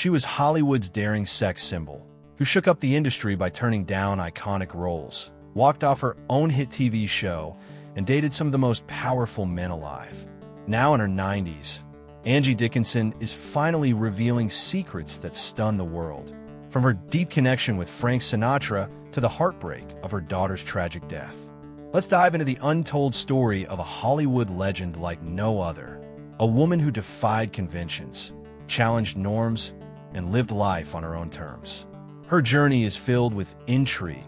She was Hollywood's daring sex symbol, who shook up the industry by turning down iconic roles, walked off her own hit TV show, and dated some of the most powerful men alive. Now in her 90s, Angie Dickinson is finally revealing secrets that stun the world, from her deep connection with Frank Sinatra to the heartbreak of her daughter's tragic death. Let's dive into the untold story of a Hollywood legend like no other, a woman who defied conventions, challenged norms, and lived life on her own terms. Her journey is filled with intrigue,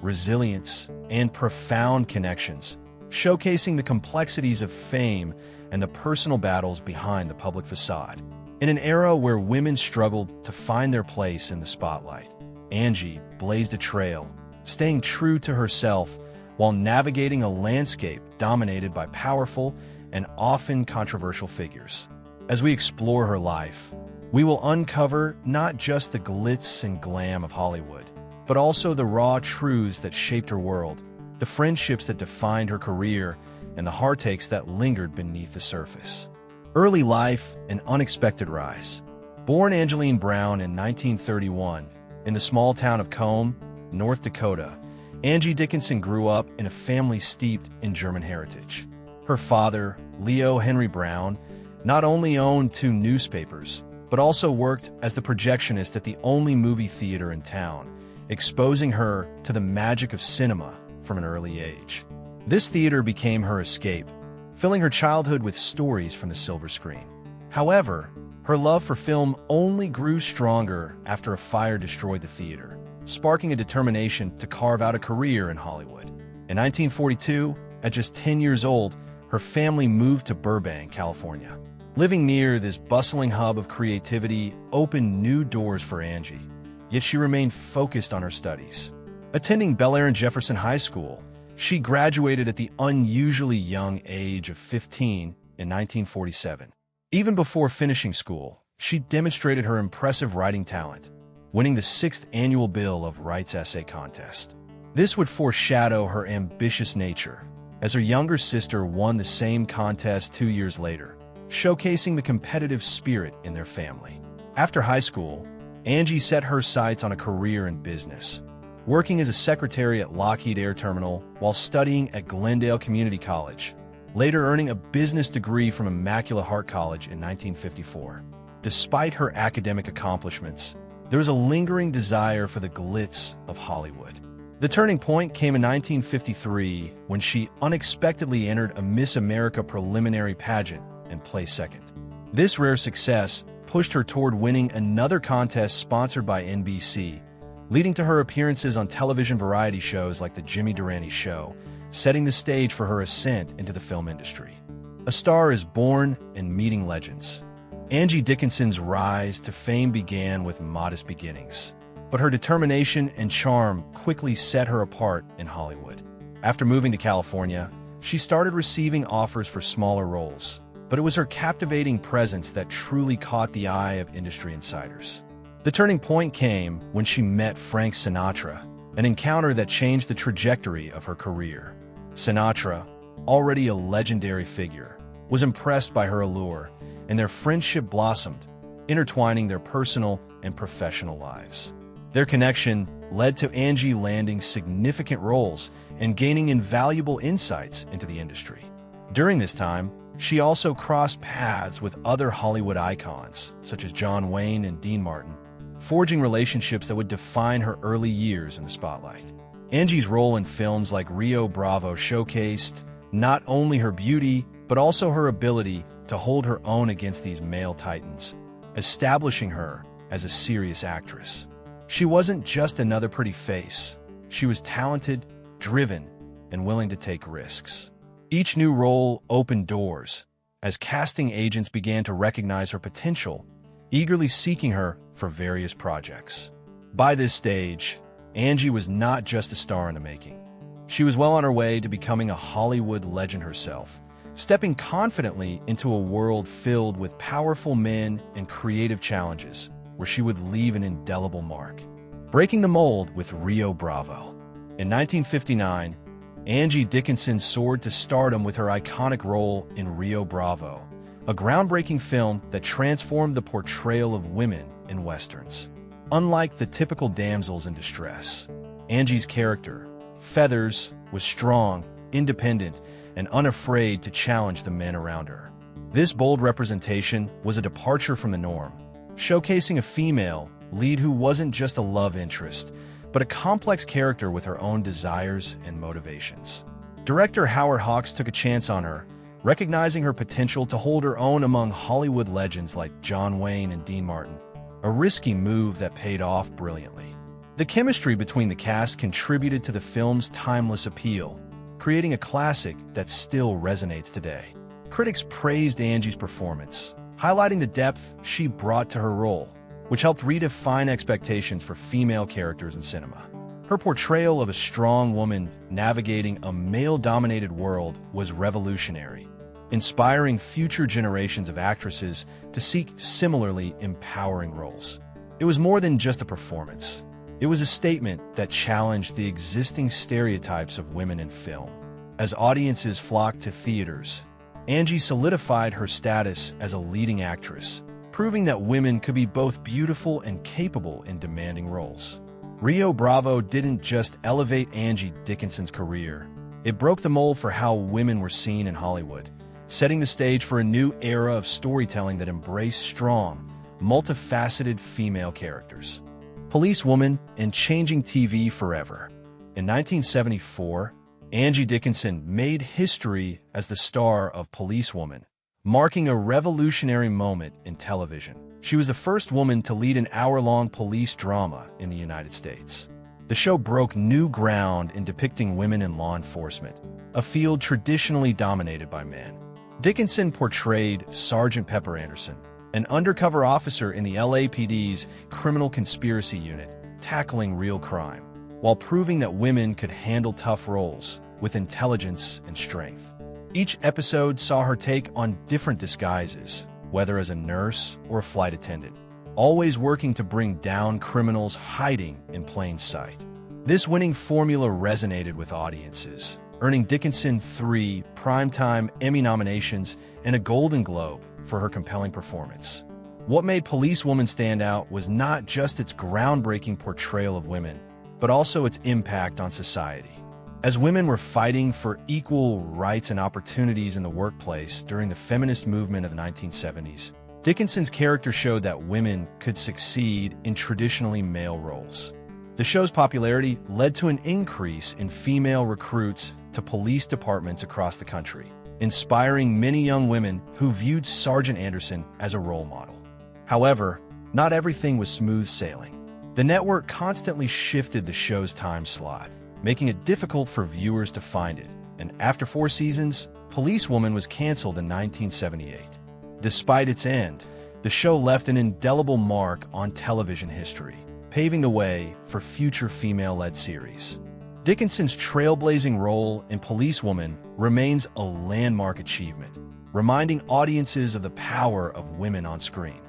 resilience, and profound connections, showcasing the complexities of fame and the personal battles behind the public facade. In an era where women struggled to find their place in the spotlight, Angie blazed a trail, staying true to herself while navigating a landscape dominated by powerful and often controversial figures. As we explore her life, we will uncover not just the glitz and glam of Hollywood, but also the raw truths that shaped her world, the friendships that defined her career, and the heartaches that lingered beneath the surface. Early life and unexpected rise. Born Angeline Brown in 1931 in the small town of Comin, North Dakota, Angie Dickinson grew up in a family steeped in German heritage. Her father, Leo Henry Brown, not only owned 2 newspapers, but also worked as the projectionist at the only movie theater in town, exposing her to the magic of cinema from an early age. This theater became her escape, filling her childhood with stories from the silver screen. However, her love for film only grew stronger after a fire destroyed the theater, sparking a determination to carve out a career in Hollywood. In 1942, at just 10 years old, her family moved to Burbank, California. Living near this bustling hub of creativity opened new doors for Angie, yet she remained focused on her studies. Attending Bel Air and Jefferson High School, she graduated at the unusually young age of 15 in 1947. Even before finishing school, she demonstrated her impressive writing talent, winning the 6th annual Bill of Rights essay contest. This would foreshadow her ambitious nature, as her younger sister won the same contest 2 years later, showcasing the competitive spirit in their family. After high school, Angie set her sights on a career in business, working as a secretary at Lockheed Air Terminal while studying at Glendale Community College, later earning a business degree from Immaculate Heart College in 1954. Despite her academic accomplishments, there was a lingering desire for the glitz of Hollywood. The turning point came in 1953 when she unexpectedly entered a Miss America preliminary pageant and placed second. This rare success pushed her toward winning another contest sponsored by NBC, leading to her appearances on television variety shows like The Jimmy Durante Show, setting the stage for her ascent into the film industry. A star is born in meeting legends. Angie Dickinson's rise to fame began with modest beginnings, but her determination and charm quickly set her apart in Hollywood. After moving to California, she started receiving offers for smaller roles, but it was her captivating presence that truly caught the eye of industry insiders. The turning point came when she met Frank Sinatra, an encounter that changed the trajectory of her career. Sinatra, already a legendary figure, was impressed by her allure, and their friendship blossomed, intertwining their personal and professional lives. Their connection led to Angie landing significant roles and gaining invaluable insights into the industry. During this time, she also crossed paths with other Hollywood icons, such as John Wayne and Dean Martin, forging relationships that would define her early years in the spotlight. Angie's role in films like Rio Bravo showcased not only her beauty, but also her ability to hold her own against these male titans, establishing her as a serious actress. She wasn't just another pretty face. She was talented, driven, and willing to take risks. Each new role opened doors, as casting agents began to recognize her potential, eagerly seeking her for various projects. By this stage, Angie was not just a star in the making. She was well on her way to becoming a Hollywood legend herself, stepping confidently into a world filled with powerful men and creative challenges, where she would leave an indelible mark. Breaking the mold with Rio Bravo. In 1959, Angie Dickinson soared to stardom with her iconic role in Rio Bravo, a groundbreaking film that transformed the portrayal of women in westerns. Unlike the typical damsels in distress, Angie's character, Feathers, was strong, independent, and unafraid to challenge the men around her. This bold representation was a departure from the norm, showcasing a female lead who wasn't just a love interest, but a complex character with her own desires and motivations. Director Howard Hawks took a chance on her, recognizing her potential to hold her own among Hollywood legends like John Wayne and Dean Martin, a risky move that paid off brilliantly. The chemistry between the cast contributed to the film's timeless appeal, creating a classic that still resonates today. Critics praised Angie's performance, highlighting the depth she brought to her role, which helped redefine expectations for female characters in cinema. Her portrayal of a strong woman navigating a male-dominated world was revolutionary, inspiring future generations of actresses to seek similarly empowering roles. It was more than just a performance. It was a statement that challenged the existing stereotypes of women in film. As audiences flocked to theaters, Angie solidified her status as a leading actress, proving that women could be both beautiful and capable in demanding roles. Rio Bravo didn't just elevate Angie Dickinson's career, it broke the mold for how women were seen in Hollywood, setting the stage for a new era of storytelling that embraced strong, multifaceted female characters. Policewoman and changing TV forever. In 1974, Angie Dickinson made history as the star of Policewoman, marking a revolutionary moment in television. She was the first woman to lead an hour-long police drama in the United States. The show broke new ground in depicting women in law enforcement, a field traditionally dominated by men. Dickinson portrayed Sergeant Pepper Anderson, an undercover officer in the LAPD's Criminal Conspiracy Unit, tackling real crime, while proving that women could handle tough roles with intelligence and strength. Each episode saw her take on different disguises, whether as a nurse or a flight attendant, always working to bring down criminals hiding in plain sight. This winning formula resonated with audiences, earning Dickinson 3 Primetime Emmy nominations and a Golden Globe for her compelling performance. What made Policewoman stand out was not just its groundbreaking portrayal of women, but also its impact on society. As women were fighting for equal rights and opportunities in the workplace during the feminist movement of the 1970s, Dickinson's character showed that women could succeed in traditionally male roles. The show's popularity led to an increase in female recruits to police departments across the country, inspiring many young women who viewed Sergeant Anderson as a role model. However, not everything was smooth sailing. The network constantly shifted the show's time slot, making it difficult for viewers to find it, and after 4 seasons, Policewoman was canceled in 1978. Despite its end, the show left an indelible mark on television history, paving the way for future female-led series. Dickinson's trailblazing role in Policewoman remains a landmark achievement, reminding audiences of the power of women on screen.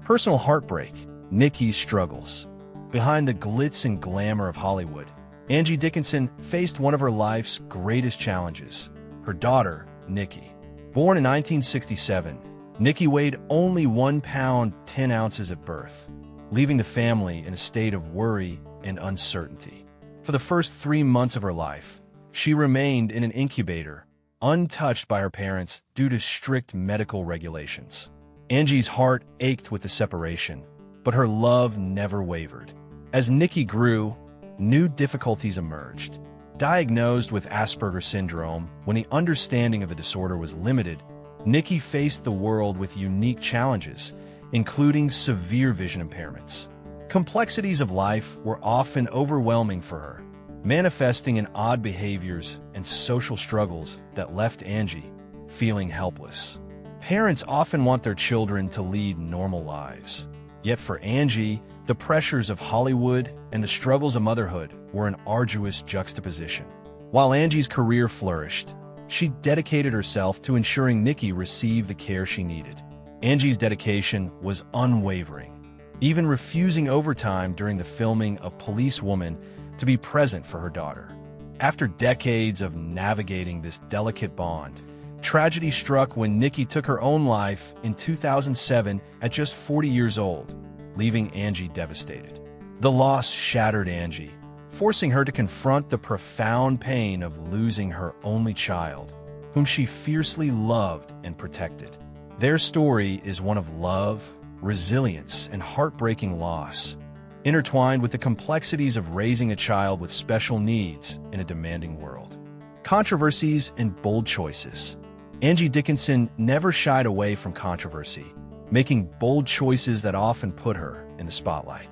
Personal heartbreak, Nikki's struggles. Behind the glitz and glamour of Hollywood, Angie Dickinson faced one of her life's greatest challenges, her daughter, Nikki. Born in 1967, Nikki weighed only 1 pound 10 ounces at birth, leaving the family in a state of worry and uncertainty. For the first 3 months of her life, she remained in an incubator, untouched by her parents due to strict medical regulations. Angie's heart ached with the separation, but her love never wavered. As Nikki grew, new difficulties emerged. Diagnosed with Asperger's syndrome when the understanding of the disorder was limited, Nikki faced the world with unique challenges, including severe vision impairments. Complexities of life were often overwhelming for her, manifesting in odd behaviors and social struggles that left Angie feeling helpless. Parents often want their children to lead normal lives. Yet for Angie, the pressures of Hollywood and the struggles of motherhood were an arduous juxtaposition. While Angie's career flourished, she dedicated herself to ensuring Nikki received the care she needed. Angie's dedication was unwavering, even refusing overtime during the filming of Policewoman to be present for her daughter. After decades of navigating this delicate bond, Tragedy struck when Nikki took her own life in 2007 at just 40 years old, leaving Angie devastated. The loss shattered Angie, forcing her to confront the profound pain of losing her only child, whom she fiercely loved and protected. Their story is one of love, resilience, and heartbreaking loss, intertwined with the complexities of raising a child with special needs in a demanding world. Controversies and bold choices. Angie Dickinson never shied away from controversy, making bold choices that often put her in the spotlight.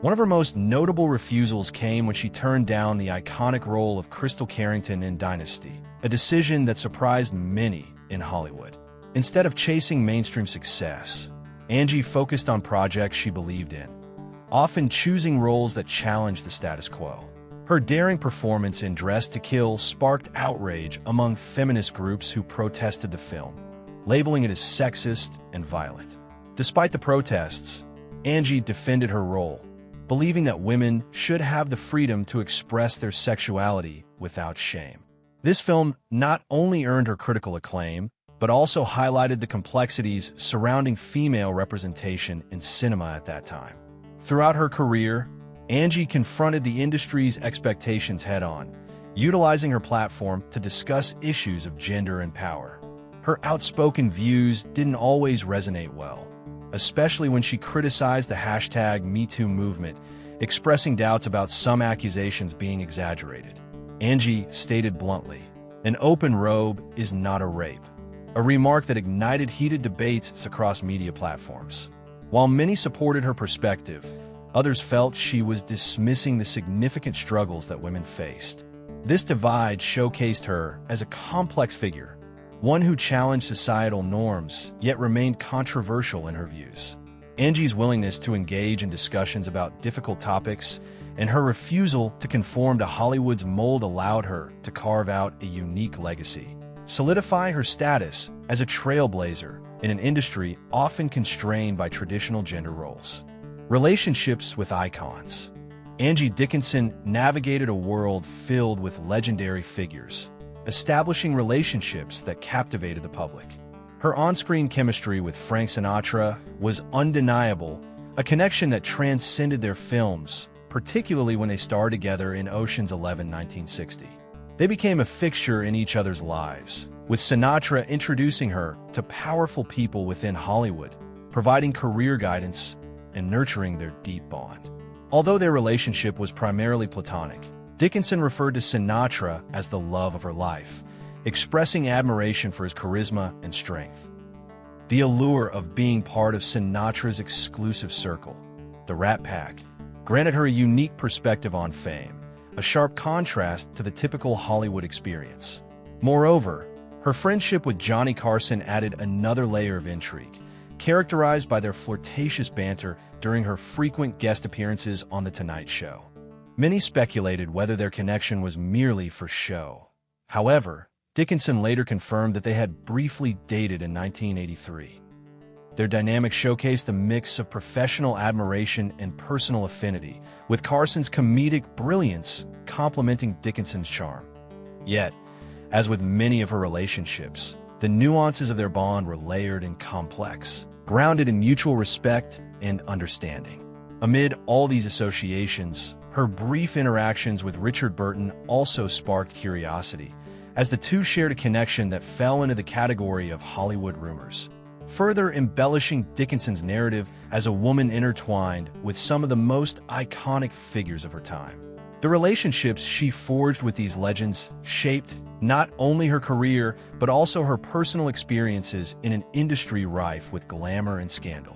One of her most notable refusals came when she turned down the iconic role of Crystal Carrington in Dynasty, a decision that surprised many in Hollywood. Instead of chasing mainstream success, Angie focused on projects she believed in, often choosing roles that challenged the status quo. Her daring performance in Dressed to Kill sparked outrage among feminist groups who protested the film, labeling it as sexist and violent. Despite the protests, Angie defended her role, believing that women should have the freedom to express their sexuality without shame. This film not only earned her critical acclaim, but also highlighted the complexities surrounding female representation in cinema at that time. Throughout her career, Angie confronted the industry's expectations head-on, utilizing her platform to discuss issues of gender and power. Her outspoken views didn't always resonate well, especially when she criticized the #MeToo movement, expressing doubts about some accusations being exaggerated. Angie stated bluntly, "An open robe is not a rape," a remark that ignited heated debates across media platforms. While many supported her perspective, others felt she was dismissing the significant struggles that women faced. This divide showcased her as a complex figure, one who challenged societal norms yet remained controversial in her views. Angie's willingness to engage in discussions about difficult topics and her refusal to conform to Hollywood's mold allowed her to carve out a unique legacy, solidifying her status as a trailblazer in an industry often constrained by traditional gender roles. Relationships with icons. Angie Dickinson navigated a world filled with legendary figures, establishing relationships that captivated the public. Her on-screen chemistry with Frank Sinatra was undeniable, a connection that transcended their films, particularly when they starred together in Ocean's 11, 1960. They became a fixture in each other's lives, with Sinatra introducing her to powerful people within Hollywood, providing career guidance and nurturing their deep bond. Although their relationship was primarily platonic, Dickinson referred to Sinatra as the love of her life, expressing admiration for his charisma and strength. The allure of being part of Sinatra's exclusive circle, the Rat Pack, granted her a unique perspective on fame, a sharp contrast to the typical Hollywood experience. Moreover, her friendship with Johnny Carson added another layer of intrigue, characterized by their flirtatious banter during her frequent guest appearances on The Tonight Show. Many speculated whether their connection was merely for show. However, Dickinson later confirmed that they had briefly dated in 1983. Their dynamic showcased a mix of professional admiration and personal affinity, with Carson's comedic brilliance complementing Dickinson's charm. Yet, as with many of her relationships, the nuances of their bond were layered and complex, grounded in mutual respect and understanding. Amid all these associations, her brief interactions with Richard Burton also sparked curiosity, as the two shared a connection that fell into the category of Hollywood rumors, further embellishing Dickinson's narrative as a woman intertwined with some of the most iconic figures of her time. The relationships she forged with these legends shaped not only her career, but also her personal experiences in an industry rife with glamour and scandal,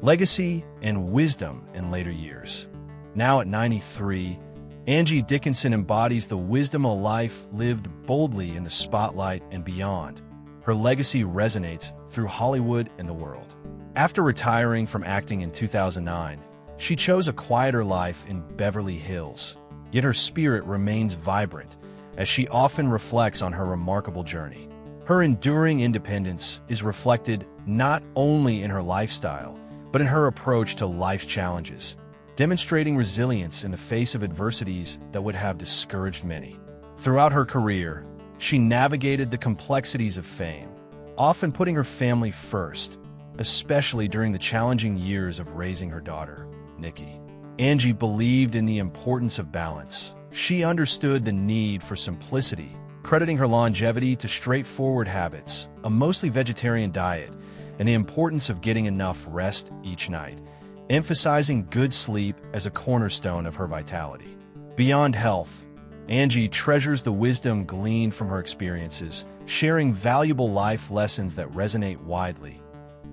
legacy and wisdom in later years. Now at 93, Angie Dickinson embodies the wisdom of a life lived boldly in the spotlight and beyond. Her legacy resonates through Hollywood and the world. After retiring from acting in 2009, she chose a quieter life in Beverly Hills, yet her spirit remains vibrant as she often reflects on her remarkable journey. Her enduring independence is reflected not only in her lifestyle, but in her approach to life's challenges, demonstrating resilience in the face of adversities that would have discouraged many. Throughout her career, She navigated the complexities of fame, often putting her family first, especially during the challenging years of raising her daughter, Nikki. Angie believed in the importance of balance. She understood the need for simplicity, crediting her longevity to straightforward habits, a mostly vegetarian diet, and the importance of getting enough rest each night, emphasizing good sleep as a cornerstone of her vitality. Beyond health, Angie treasures the wisdom gleaned from her experiences, sharing valuable life lessons that resonate widely,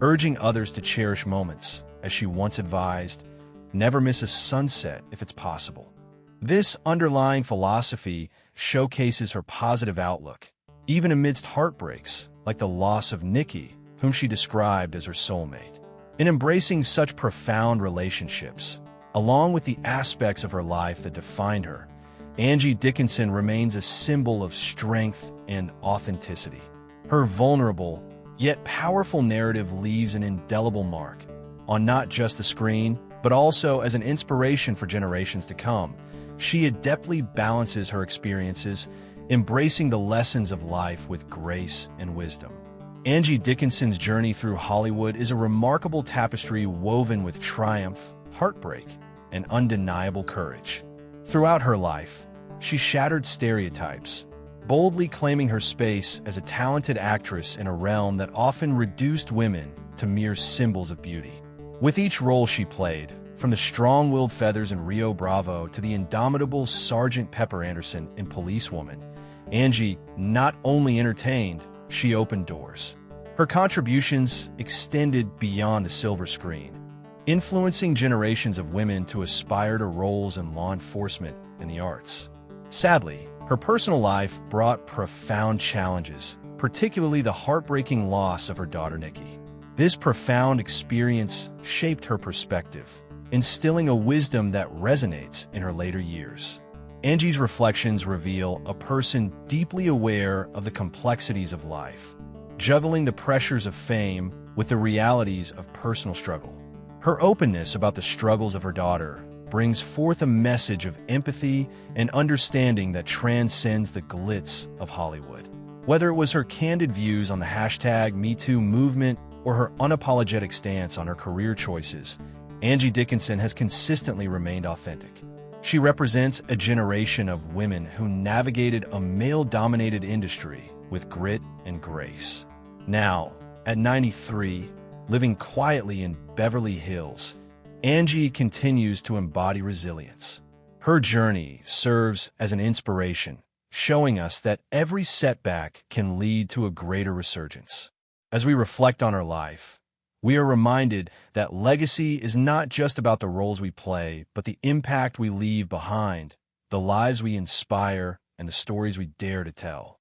urging others to cherish moments, as she once advised, never miss a sunset if it's possible. This underlying philosophy showcases her positive outlook, even amidst heartbreaks like the loss of Nikki, whom she described as her soulmate. In embracing such profound relationships, along with the aspects of her life that defined her, Angie Dickinson remains a symbol of strength and authenticity. Her vulnerable, yet powerful narrative leaves an indelible mark on not just the screen, but also as an inspiration for generations to come. She adeptly balances her experiences, embracing the lessons of life with grace and wisdom. Angie Dickinson's journey through Hollywood is a remarkable tapestry woven with triumph, heartbreak, and undeniable courage. Throughout her life, she shattered stereotypes, boldly claiming her space as a talented actress in a realm that often reduced women to mere symbols of beauty. With each role she played, from the strong-willed Feathers in Rio Bravo to the indomitable Sergeant Pepper Anderson in Policewoman, Angie not only entertained, she opened doors. Her contributions extended beyond the silver screen, influencing generations of women to aspire to roles in law enforcement and the arts. Sadly, her personal life brought profound challenges, particularly the heartbreaking loss of her daughter Nikki. This profound experience shaped her perspective, instilling a wisdom that resonates in her later years. Angie's reflections reveal a person deeply aware of the complexities of life, juggling the pressures of fame with the realities of personal struggle. Her openness about the struggles of her daughter brings forth a message of empathy and understanding that transcends the glitz of Hollywood. Whether it was her candid views on the #MeToo movement or her unapologetic stance on her career choices, Angie Dickinson has consistently remained authentic. She represents a generation of women who navigated a male-dominated industry with grit and grace. Now, at 93, living quietly in Beverly Hills, Angie continues to embody resilience. Her journey serves as an inspiration, showing us that every setback can lead to a greater resurgence. As we reflect on her life, we are reminded that legacy is not just about the roles we play, but the impact we leave behind, the lives we inspire, and the stories we dare to tell.